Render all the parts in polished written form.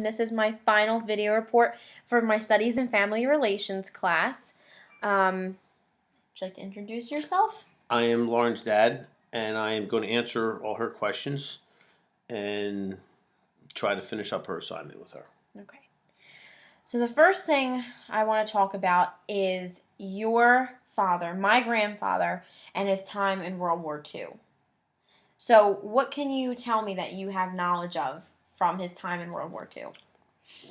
This is my final video report for my Studies in Family Relations class. Would you like to introduce yourself? I am Lauren's dad, and I am going to answer all her questions and try to finish up her assignment with her. Okay. So the first thing I want to talk about is your father, my grandfather, and his time in World War II. So what can you tell me that you have knowledge of from his time in World War II?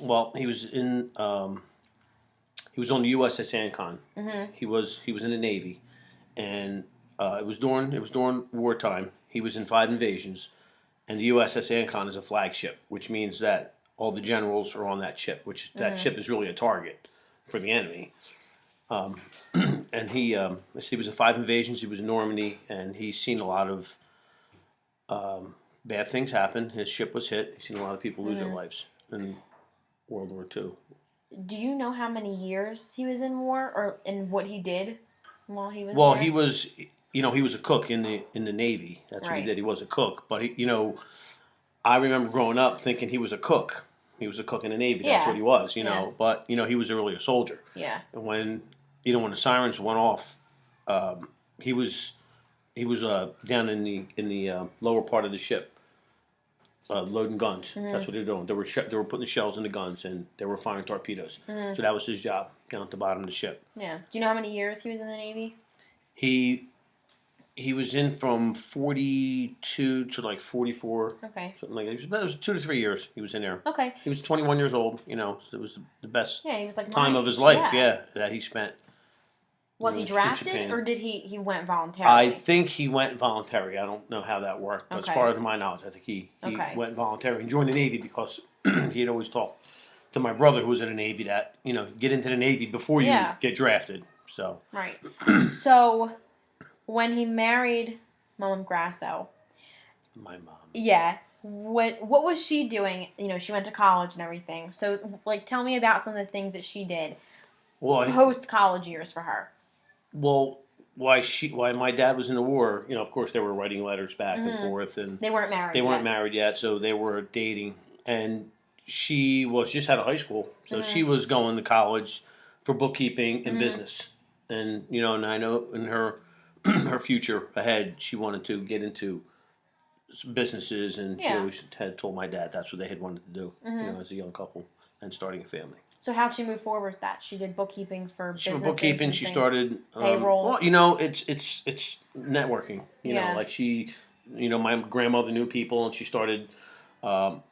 Well, he was on the USS Ancon. Mm-hmm. He was in the Navy, and it was during wartime. He was in 5 invasions, and the USS Ancon is a flagship, which means that all the generals are on that ship. That ship is really a target for the enemy. And he was in 5 invasions. He was in Normandy, and he's seen a lot of bad things happen. His ship was hit. He's seen a lot of people lose their lives in World War II. Do you know how many years he was in war, or and what he did while he was Well, there? he was a cook in the Navy. That's what he did. He was a cook. But I remember growing up thinking he was a cook. He was a cook in the Navy. That's what he was, know. But he was really a soldier. Yeah. And when the sirens went off, he was down in the lower part of the ship, loading guns. That's what they were doing. They were putting the shells in the guns, and they were firing torpedoes. So that was his job, down at the bottom of the ship. Yeah. Do you know how many years he was in the Navy? He was in from 42 to like 44. Okay. Something like that. It was 2 to 3 years he was in there. Okay. He was 21 years old. So it was the best he was like time of his life. That he spent. Was he drafted, or did he went voluntarily? I think he went voluntary. I don't know how that worked, but as far as my knowledge, I think he went voluntary and joined the Navy because he had always talked to my brother, who was in the Navy, that get into the Navy before you get drafted. So right. So when he married Mom Grasso, my mom, what was she doing? She went to college and everything. So tell me about some of the things that she did. Well, post college years for her. Well, why my dad was in the war, of course they were writing letters back and forth, and they weren't married. They weren't married yet, so they were dating, and she was just out of high school, so she was going to college for bookkeeping and business, and and I know in her future ahead, she wanted to get into some businesses, and she always had told my dad that's what they had wanted to do, as a young couple and starting a family. So how'd she move forward with that? She did bookkeeping for businesses. For bookkeeping, she started payroll. Well, it's networking. Like she, my grandmother knew people, and she started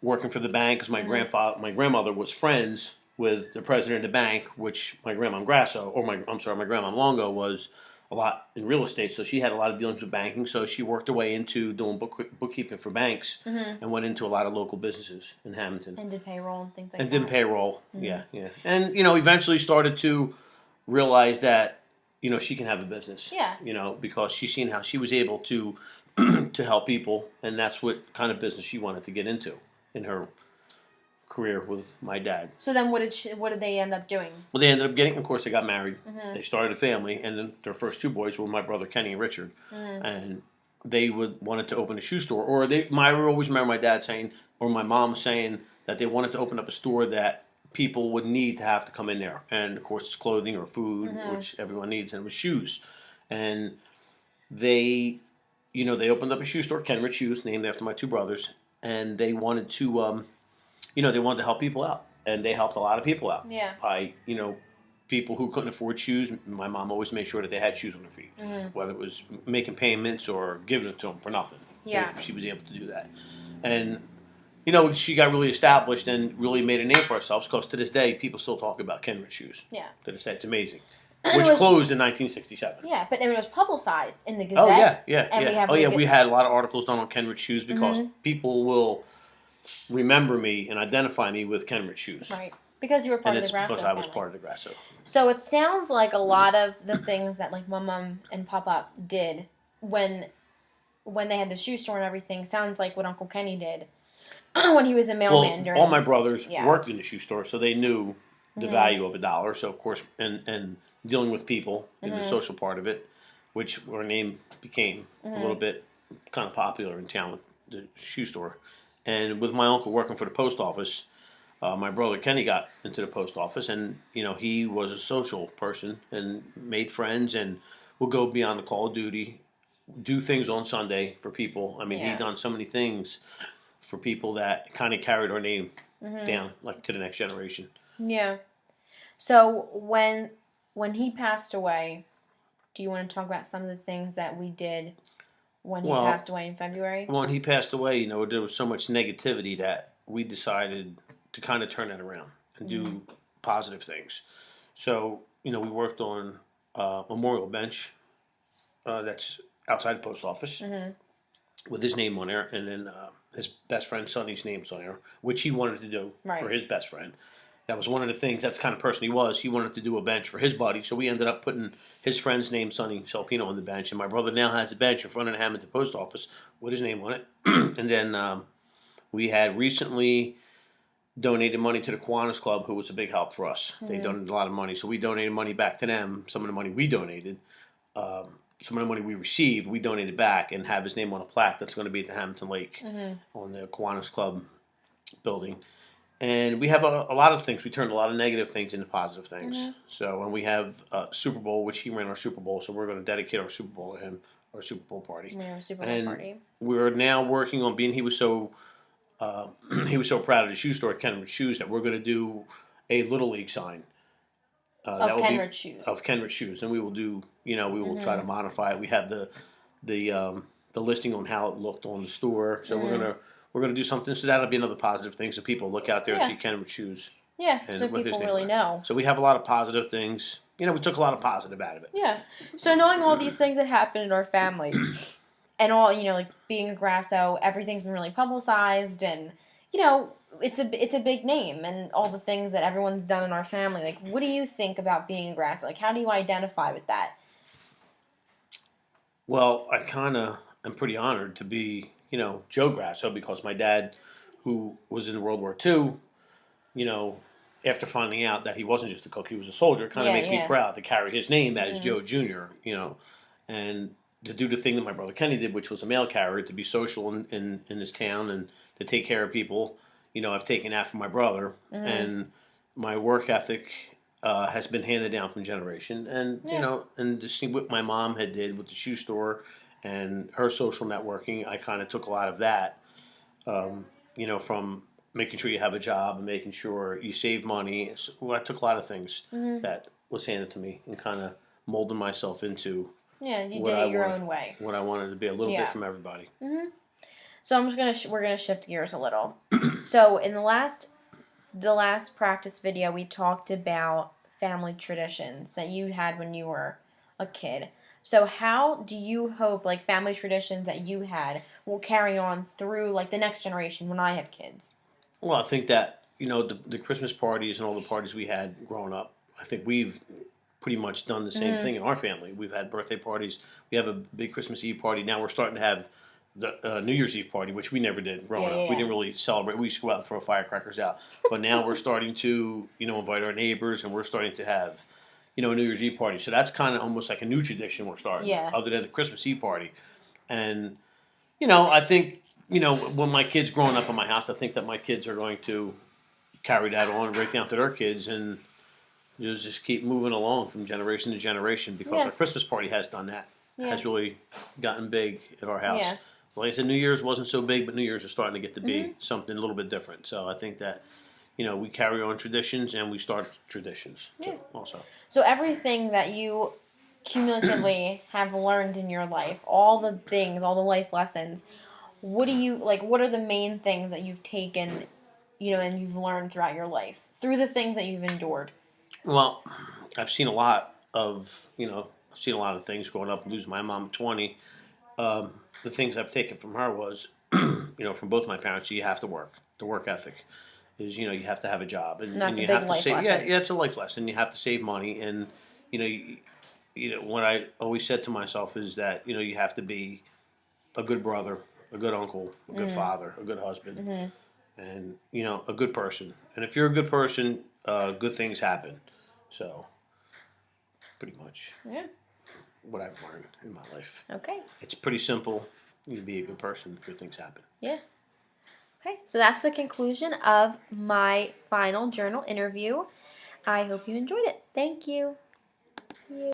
working for the bank because my grandmother was friends with the president of the bank, which my grandma Grasso, my grandma Longo was a lot in real estate, so she had a lot of dealings with banking. So she worked her way into doing bookkeeping for banks, and went into a lot of local businesses in Hamilton. And did payroll and things like that. And did payroll, yeah. And eventually started to realize that she can have a business. Yeah. Because she's seen how she was able to to help people, and that's what kind of business she wanted to get into in her career with my dad. So then what did they end up doing? Well, they ended up of course they got married. They started a family, and then their first 2 boys were my brother Kenny and Richard. And they wanted to open a shoe store, or I always remember my dad saying, or my mom saying, that they wanted to open up a store that people would need to have to come in there. And of course it's clothing or food, which everyone needs, and it was shoes. And they opened up a shoe store, Kenrich Shoes, named after my 2 brothers, and they wanted to they wanted to help people out, and they helped a lot of people out. Yeah. By, people who couldn't afford shoes. My mom always made sure that they had shoes on their feet, whether it was making payments or giving it to them for nothing. Yeah. She was able to do that. And, she got really established and really made a name for herself, because to this day, people still talk about Kenrich Shoes. Yeah. To this day, it's amazing. Which closed in 1967. Yeah, but it was publicized in the Gazette. Oh, yeah. And we had a lot of articles done on Kenrich Shoes, because people will remember me and identify me with Kenrich Shoes. Right. Because you were part of the Grasso because family. I was part of the Grasso. So it sounds like a lot of the things that my mom and Papa did when they had the shoe store and everything sounds like what Uncle Kenny did when he was a mailman. All my brothers worked in the shoe store, so they knew the value of $1. So of course, and dealing with people in the social part of it, which our name became a little bit kind of popular in town with the shoe store. And with my uncle working for the post office, My brother Kenny got into the post office, and he was a social person and made friends, and would go beyond the call of duty, do things on Sunday for people. I mean, he Yeah. done so many things for people that kind of carried our name Mhm. down, like to the next generation. Yeah. So when he passed away, do you want to talk about some of the things that we did when he Well, passed away in February? when he passed away, there was so much negativity that we decided to kind of turn that around and do positive things. So, we worked on a memorial bench that's outside the post office Mhm. with his name on there, and then his best friend Sonny's name's on there, which he wanted to do for Right. his best friend. That was one of the things. That's the kind of person he was. He wanted to do a bench for his buddy, so we ended up putting his friend's name, Sonny Salpino, on the bench. And my brother now has a bench in front of the Hamilton Post Office with his name on it. And then we had recently donated money to the Kiwanis Club, who was a big help for us. They donated a lot of money, so we donated money back to them. Some of the money we donated, some of the money we received, we donated back and have his name on a plaque that's going to be at the Hamilton Lake on the Kiwanis Club building. And we have a lot of things. We turned a lot of negative things into positive things. So, and we have Super Bowl, which he ran our Super Bowl. So we're going to dedicate our Super Bowl to him, our Super Bowl party. Yeah, Super Bowl And party. we're now working on being. He was so he was so proud of the shoe store, Kenwood Shoes, that we're going to do a Little League sign. That Of will Kenwood be shoes. of Kenwood Shoes, and we will do. We will try to modify it. We have the listing on how it looked on the store, so we're gonna do something. So that'll be another positive thing. So people look out there and Yeah. see Kenwood Shoes. Yeah, And so with his people name really on it. know. So we have a lot of positive things. We took a lot of positive out of it. Yeah. So knowing all these things that happened in our family, and all like being a Grasso, everything's been really publicized, and it's a big name, and all the things that everyone's done in our family. Like, what do you think about being a Grasso? Like, how do you identify with that? Well, I kind of am pretty honored to be, Joe Grasso because my dad, who was in World War II, you know, after finding out that he wasn't just a cook, he was a soldier, it kind of Yeah, makes me yeah. proud to carry his name as Joe Jr., and to do the thing that my brother Kenny did, which was a mail carrier, to be social in this town and to take care of people. I've taken that from my brother, and my work ethic has been handed down from generation. And, Yeah. and to see what my mom had did with the shoe store and her social networking, I kind of took a lot of that, from making sure you have a job and making sure you save money. So, well, I took a lot of things that was handed to me and kind of molded myself into Yeah, you what did I it your wanted, own way. what I wanted to be, a little bit Yeah. from everybody. So I'm just we're gonna shift gears a little. So in the last practice video, we talked about family traditions that you had when you were a kid. So how do you hope like family traditions that you had will carry on through like the next generation when I have kids? Well, I think that the Christmas parties and all the parties we had growing up, I think we've pretty much done the same thing in our family. We've had birthday parties. We have a big Christmas Eve party. Now we're starting to have the New Year's Eve party, which we never did growing up. We didn't really celebrate. We used to go out and throw firecrackers out. But now we're starting to, invite our neighbors, and we're starting to have, a New Year's Eve party. So that's kind of almost like a new tradition we're starting, Yeah. other than the Christmas Eve party. And, I think, when my kids growing up in my house, I think that my kids are going to carry that on right down to their kids, and just keep moving along from generation to generation because our Christmas party has done that. Has really gotten big at our house. Yeah. Like I said, New Year's wasn't so big, but New Year's is starting to get to be something a little bit different. So I think that, we carry on traditions and we start traditions too, also. So everything that you cumulatively have learned in your life, all the things, all the life lessons, what do you like? What are the main things that you've taken, and you've learned throughout your life through the things that you've endured? Well, I've seen a lot of things growing up. Losing my mom at 20. The things I've taken from her was, from both my parents, you have to work. The work ethic is, you have to have a job, and that's you a big have to life save. lesson. Yeah, it's a life lesson. You have to save money, and what I always said to myself is that you have to be a good brother, a good uncle, a good father, a good husband, and a good person. And if you're a good person, good things happen. So, pretty much what I've learned in my life. Okay. It's pretty simple. You be a good person, good things happen. Yeah. Okay, so that's the conclusion of my final journal interview. I hope you enjoyed it. Thank you.